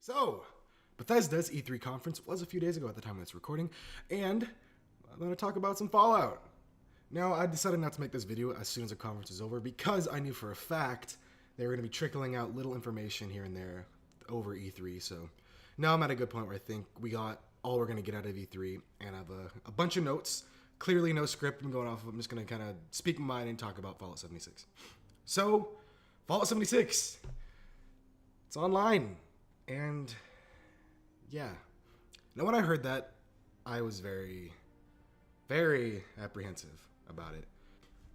So, Bethesda's E3 conference was a few days ago at the time of this recording, and I'm going to talk about some Fallout. Now, I decided not to make this video as soon as the conference is over because I knew for a fact they were going to be trickling out little information here and there over E3. So now I'm at a good point where I think we got all we're going to get out of E3, and I have a bunch of notes. Clearly no script I'm going off of. I'm just going to kind of speak my mind and talk about Fallout 76. So, Fallout 76. It's online. And yeah. Now when I heard that, I was very, very apprehensive about it.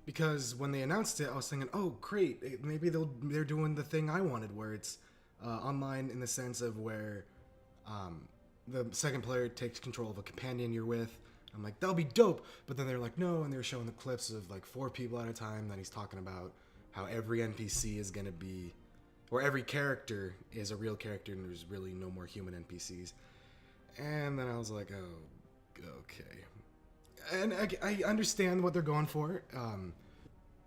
Because when they announced it, I was thinking, oh, great, maybe they're doing the thing I wanted, where it's online in the sense of where the second player takes control of a companion you're with. I'm like, that'll be dope. But then they're like, no, and they're showing the clips of like 4 people at a time. Then he's talking about how every NPC is going to be, or every character is a real character and there's really no more human NPCs. And then I was like, oh, okay. And I understand what they're going for.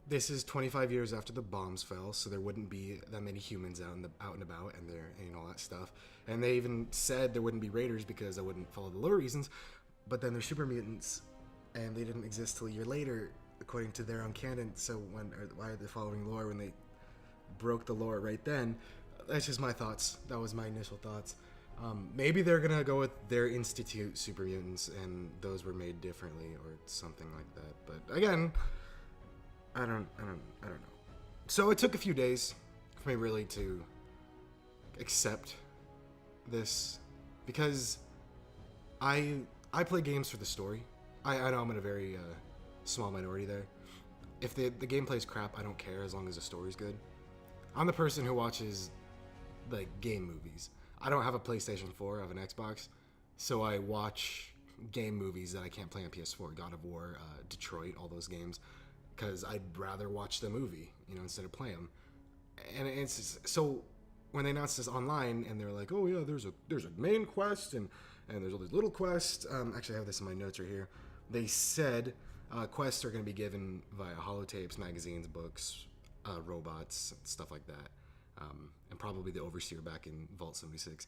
This is 25 years after the bombs fell, so there wouldn't be that many humans out and about, and all that stuff. And they even said there wouldn't be raiders because I wouldn't follow the lore reasons. But then they're super mutants, and they didn't exist till a year later, according to their own canon. So why are they following lore when they broke the lore right then? That's just my thoughts. That was my initial thoughts. Maybe they're gonna go with their Institute super mutants, and those were made differently or something like that. But again, I don't know. So it took a few days for me really to accept this, because I play games for the story. I know I'm in a very small minority there. If the gameplay's crap, I don't care as long as the story's good. I'm the person who watches like game movies. I don't have a PlayStation 4, I have an Xbox, so I watch game movies that I can't play on PS4. God of War, Detroit, all those games, because I'd rather watch the movie, instead of play them. And it's just, so when they announced this online, and they're like, oh yeah, there's a main quest and there's all these little quests. Actually, I have this in my notes right here. They said quests are going to be given via holotapes, magazines, books, robots, stuff like that, and probably the Overseer back in Vault 76.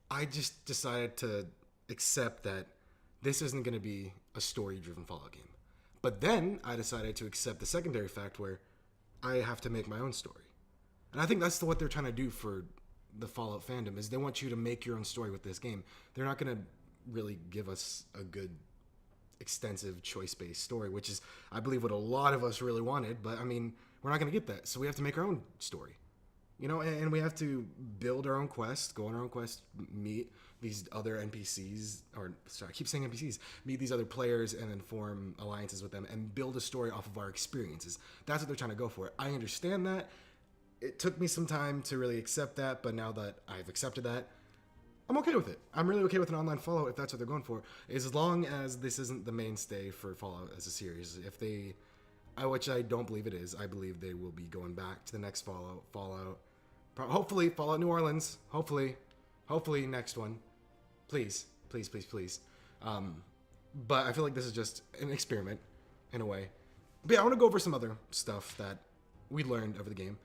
I just decided to accept that this isn't going to be a story-driven Fallout game. But then I decided to accept the secondary fact where I have to make my own story. And I think that's what they're trying to do for the Fallout fandom, is they want you to make your own story with this game. They're not going to really give us a good, extensive, choice-based story, which is, I believe, what a lot of us really wanted. But, I mean, we're not going to get that. So we have to make our own story. And we have to build our own quest, go on our own quest, meet these other NPCs, or, sorry, I keep saying NPCs, meet these other players and then form alliances with them and build a story off of our experiences. That's what they're trying to go for. I understand that. It took me some time to really accept that, but now that I've accepted that, I'm okay with it. I'm really okay with an online Fallout if that's what they're going for, as long as this isn't the mainstay for Fallout as a series. If they, which I don't believe it is, I believe they will be going back to the next Fallout, hopefully Fallout New Orleans, hopefully next one, please. But I feel like this is just an experiment in a way. But yeah, I want to go over some other stuff that we learned over the game.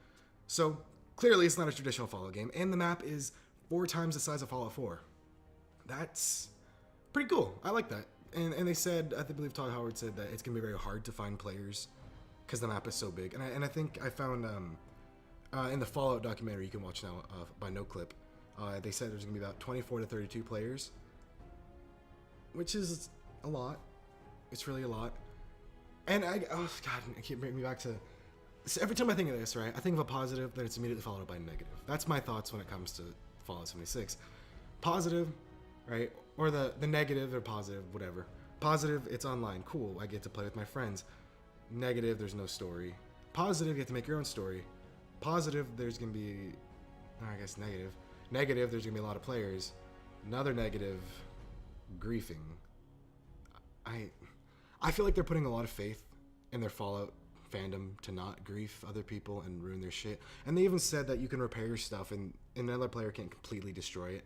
So, clearly it's not a traditional Fallout game, and the map is 4 times the size of Fallout 4. That's pretty cool. I like that. And they said, I believe Todd Howard said that it's going to be very hard to find players because the map is so big. And I think I found in the Fallout documentary you can watch now by NoClip, they said there's going to be about 24 to 32 players, which is a lot. It's really a lot. And oh God, I keep bringing me back to... So every time I think of this, right, I think of a positive, then it's immediately followed by a negative. That's my thoughts when it comes to Fallout 76. Positive, right, or the negative or positive, whatever. Positive, it's online. Cool, I get to play with my friends. Negative, there's no story. Positive, you have to make your own story. Positive, there's going to be, I guess negative. Negative, there's going to be a lot of players. Another negative, griefing. I feel like they're putting a lot of faith in their Fallout fandom to not grief other people and ruin their shit. And they even said that you can repair your stuff and another player can't completely destroy it.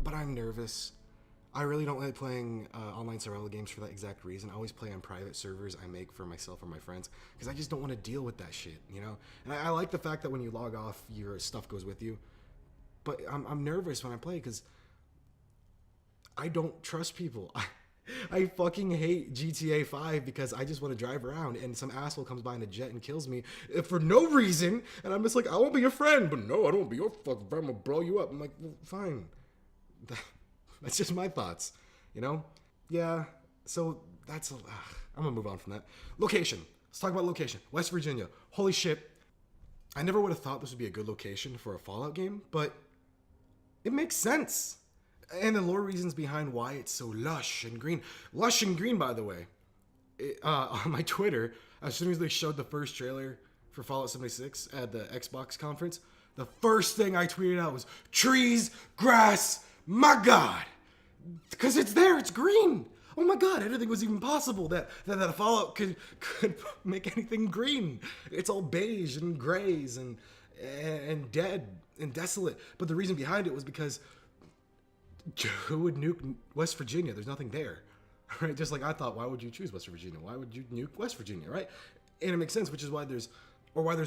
But I'm nervous. I really don't like playing online survival games for that exact reason. I always play on private servers I make for myself or my friends because I just don't want to deal with that shit, And I like the fact that when you log off, your stuff goes with you. but I'm nervous when I play because I don't trust people. I fucking hate GTA 5 because I just want to drive around and some asshole comes by in a jet and kills me for no reason. And I'm just like, I won't be your friend. But no, I don't want to be your fucking friend. I'm going to blow you up. I'm like, well, fine. That's just my thoughts, you know? Yeah, so that's... I'm going to move on from that. Location. Let's talk about location. West Virginia. Holy shit. I never would have thought this would be a good location for a Fallout game, but it makes sense. And the lore reasons behind why it's so lush and green. Lush and green, by the way. On my Twitter, as soon as they showed the first trailer for Fallout 76 at the Xbox conference, the first thing I tweeted out was, trees, grass, my God. Because it's there, it's green. Oh my God, I didn't think it was even possible that a Fallout could make anything green. It's all beige and grays and dead and desolate. But the reason behind it was because who would nuke West Virginia? There's nothing there, right? Just like I thought, why would you choose West Virginia? Why would you nuke West Virginia, right? And it makes sense, which is why there's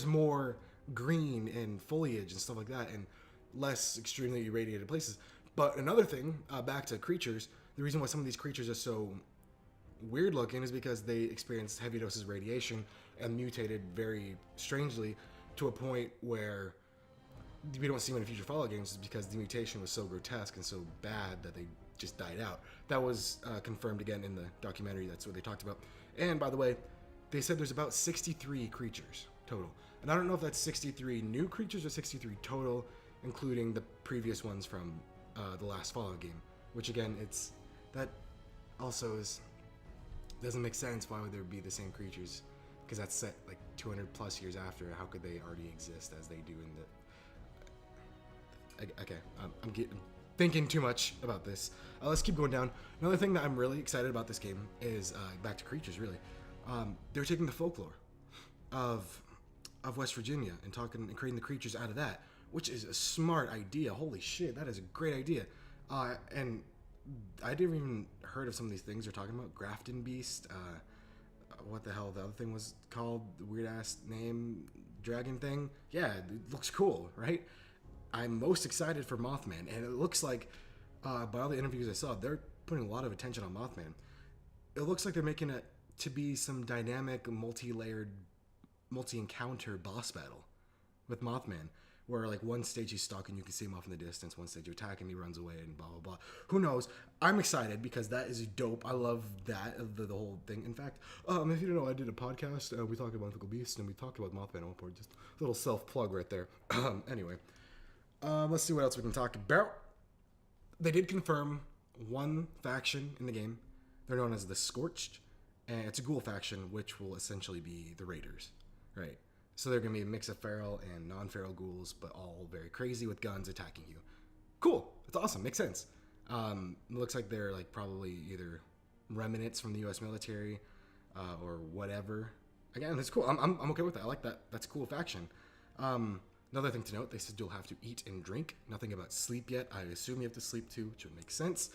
more green and foliage and stuff like that, and less extremely irradiated places. But another thing, back to creatures, the reason why some of these creatures are so weird looking is because they experienced heavy doses of radiation and mutated very strangely to a point where we don't see them in future Fallout games is because the mutation was so grotesque and so bad that they just died out. That was confirmed again in the documentary. That's what they talked about. And by the way, they said there's about 63 creatures total. And I don't know if that's 63 new creatures or 63 total, including the previous ones from the last Fallout game. Which again, that also doesn't make sense. Why would there be the same creatures? Because that's set like 200 plus years after. How could they already exist as they do in the... Okay, I'm thinking too much about this. Let's keep going down. Another thing that I'm really excited about this game is back to creatures. Really, they're taking the folklore of West Virginia and creating the creatures out of that, which is a smart idea. Holy shit, that is a great idea. And I didn't even heard of some of these things they're talking about. Grafton Beast. What the hell the other thing was called? The weird ass name, dragon thing. Yeah, it looks cool, right? I'm most excited for Mothman, and it looks like, by all the interviews I saw, they're putting a lot of attention on Mothman. It looks like they're making it to be some dynamic, multi-layered, multi-encounter boss battle with Mothman, where like one stage he's stalking, you can see him off in the distance, one stage you attack him, he runs away, and blah, blah, blah. Who knows? I'm excited because that is dope. I love that, the whole thing. In fact, if you don't know, I did a podcast, we talked about Mythical Beasts, and we talked about Mothman at one point. Just a little self-plug right there. Anyway. Let's see what else we can talk about. They did confirm one faction in the game. They're known as the Scorched, and it's a ghoul faction, which will essentially be the Raiders, right? So they're going to be a mix of feral and non-feral ghouls, but all very crazy with guns attacking you. Cool. It's awesome. Makes sense. It looks like they're like probably either remnants from the U.S. military or whatever. Again, that's cool. I'm okay with that. I like that. That's a cool faction. Another thing to note, they said you'll have to eat and drink. Nothing about sleep yet. I assume you have to sleep too, which would make sense.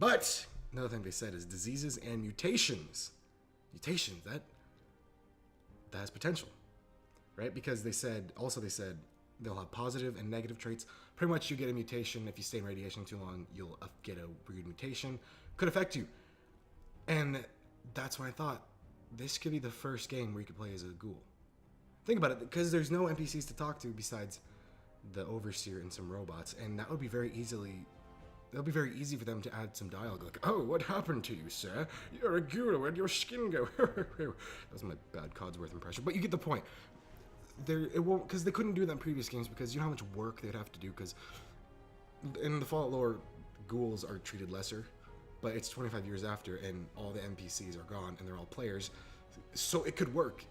But another thing they said is diseases and mutations. Mutations, that has potential, right? Because they said they'll have positive and negative traits. Pretty much you get a mutation. If you stay in radiation too long, you'll get a weird mutation. Could affect you. And that's when I thought this could be the first game where you could play as a ghoul. Think about it, because there's no NPCs to talk to besides the Overseer and some robots, and that would be very easy for them to add some dialogue, like, "Oh, what happened to you, sir? You're a ghoul. Where'd your skin go?" That was my bad Codsworth impression, but you get the point. It won't, because they couldn't do that in previous games, because you know how much work they'd have to do, because in the Fallout lore, ghouls are treated lesser, but it's 25 years after, and all the NPCs are gone, and they're all players, so it could work,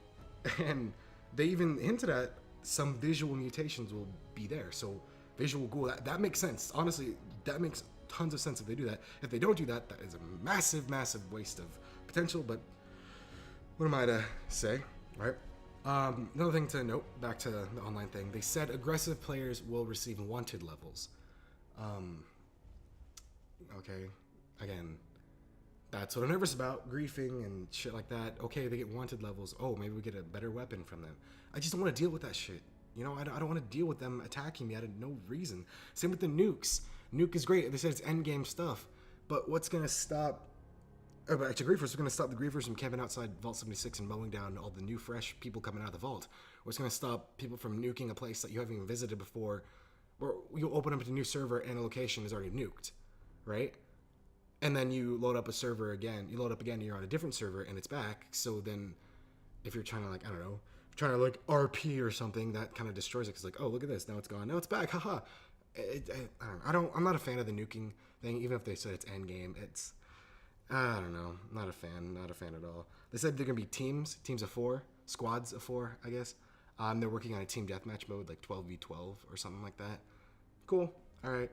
and they even hinted at some visual mutations will be there. So visual ghoul, that makes sense. Honestly, that makes tons of sense if they do that. If they don't do that, that is a massive, massive waste of potential. But what am I to say, right? Another thing to note, back to the online thing, they said aggressive players will receive wanted levels. Okay, again, that's what I'm nervous about, griefing and shit like that. Okay, they get wanted levels. Oh, maybe we get a better weapon from them. I just don't want to deal with that shit. You know, I don't want to deal with them attacking me out of no reason. Same with the nukes. Nuke is great. They said it's endgame stuff. But what's going to stop... actually, Griefers are going to stop the Griefers from camping outside Vault 76 and mowing down all the new, fresh people coming out of the vault. What's going to stop people from nuking a place that you haven't even visited before, or you open up a new server and a location is already nuked, right? And then you load up a server again. You load up again and you're on a different server and it's back. So then if you're trying to, like, I don't know, trying to, like, RP or something, that kind of destroys it. Because, like, oh, look at this. Now it's gone. Now it's back. Haha. I'm not a fan of the nuking thing, even if they said it's endgame. I don't know. Not a fan. Not a fan at all. They said they're going to be teams of 4, squads of 4, I guess. They're working on a team deathmatch mode, like 12v12 or something like that. Cool. All right.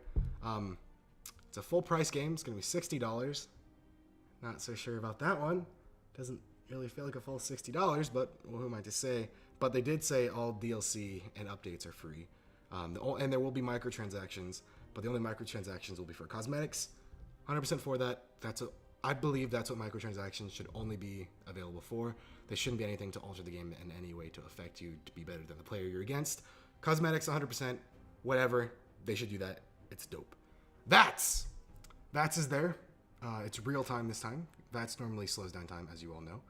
It's a full price game. It's going to be $60. Not so sure about that one. Doesn't really feel like a full $60, but well, who am I to say? But they did say all DLC and updates are free. And there will be microtransactions, but the only microtransactions will be for cosmetics. 100% for that. I believe that's what microtransactions should only be available for. They shouldn't be anything to alter the game in any way to affect you to be better than the player you're against. Cosmetics, 100%. Whatever. They should do that. It's dope. VATS is there. It's real time this time. VATS normally slows down time, as you all know.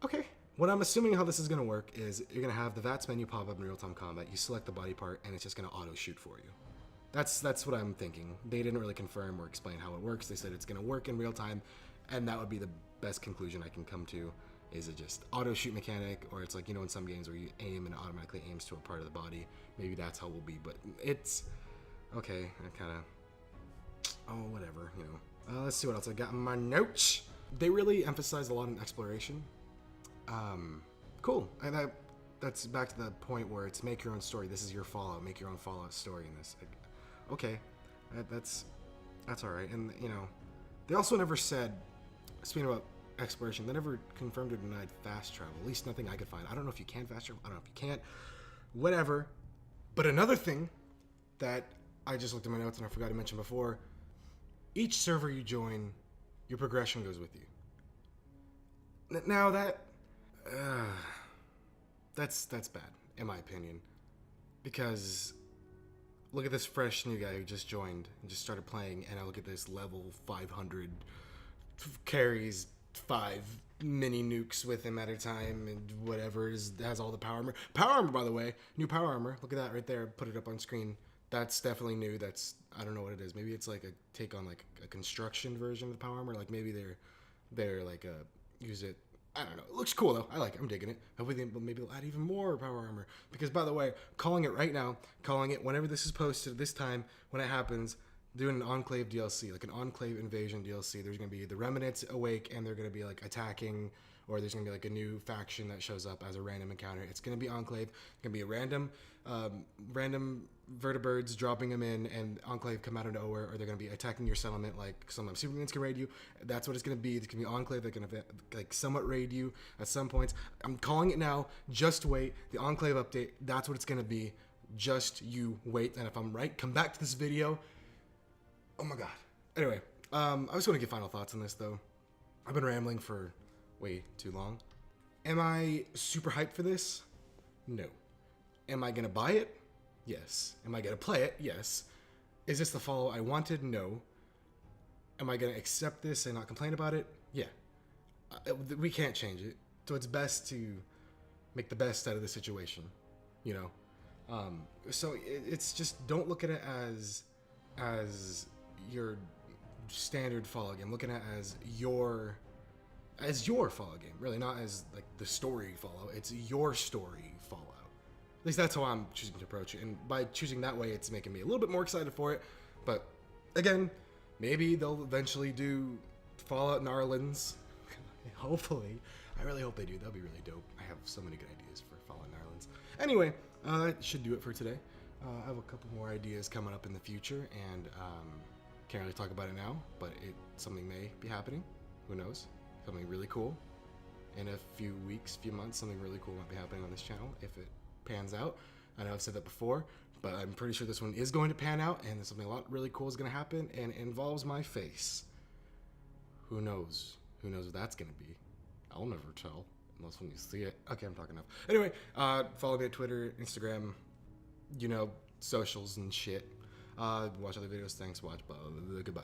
Okay. What I'm assuming how this is going to work is you're going to have the VATS menu pop up in real-time combat. You select the body part, and it's just going to auto-shoot for you. That's what I'm thinking. They didn't really confirm or explain how it works. They said it's going to work in real time, and that would be the best conclusion I can come to. Is it just auto-shoot mechanic, or it's like, you know, in some games where you aim and it automatically aims to a part of the body. Maybe that's how it will be, but it's... Okay, I kind of... Oh, whatever, you know. Let's see what else I got in my notes. They really emphasize a lot on exploration. Cool. And that's back to the point where it's make your own story. This is your Fallout. Make your own Fallout story in this. Like, okay, that's all right. And you know, they also never said. Speaking about exploration, they never confirmed or denied fast travel. At least nothing I could find. I don't know if you can fast travel. I don't know if you can't. Whatever. But another thing that I just looked at my notes and I forgot to mention before. Each server you join, your progression goes with you. Now that's bad, in my opinion, because look at this fresh new guy who just joined and just started playing, and I look at this level 500 carries 5 mini nukes with him at a time and whatever has all the power armor. Power armor, by the way, new power armor. Look at that right there. Put it up on screen. That's definitely new. I don't know what it is. Maybe it's like a take on like a construction version of the power armor. Like maybe they're like use it. I don't know. It looks cool though. I like it. I'm digging it. Hopefully maybe they'll add even more power armor. Because by the way, calling it right now, calling it whenever this is posted, this time when it happens, doing an Enclave DLC, like an Enclave Invasion DLC. There's gonna be the Remnants awake, and they're gonna be like attacking, or there's gonna be like a new faction that shows up as a random encounter. It's gonna be Enclave. It's gonna be a random vertibirds dropping them in, and Enclave come out of nowhere, or they're gonna be attacking your settlement. Like some Supermans can raid you. That's what it's gonna be. It's gonna be Enclave. They're gonna like somewhat raid you at some points. I'm calling it now. Just wait. The Enclave update. That's what it's gonna be. Just you wait. And if I'm right, come back to this video. Oh my god. Anyway, I just want to get final thoughts on this though. I've been rambling for way too long. Am I super hyped for this? No. Am I gonna buy it? Yes. Am I gonna play it? Yes. Is this the follow I wanted? No. Am I gonna accept this and not complain about it? Yeah. We can't change it. So it's best to make the best out of the situation, you know? So it's just, don't look at it as your standard Fallout game. Look at it as your Fallout game, really, not as like the story Fallout. It's your story Fallout. At least that's how I'm choosing to approach it, and by choosing that way, it's making me a little bit more excited for it. But again, maybe they'll eventually do Fallout Narlands. Hopefully, I really hope they do. That'd be really dope. I have so many good ideas for Fallout Narlands. Anyway, that should do it for today. I have a couple more ideas coming up in the future, and can't really talk about it now, but something may be happening. Who knows? Something really cool. In a few weeks, few months, something really cool might be happening on this channel if it pans out. I know I've said that before, but I'm pretty sure this one is going to pan out, and something a lot really cool is going to happen, and it involves my face. Who knows? Who knows what that's going to be? I'll never tell. Most when you see it. Okay, I'm talking enough. Anyway, follow me at Twitter, Instagram, socials and shit. Watch other videos. Thanks. Watch. Blah, blah, blah, blah. Goodbye.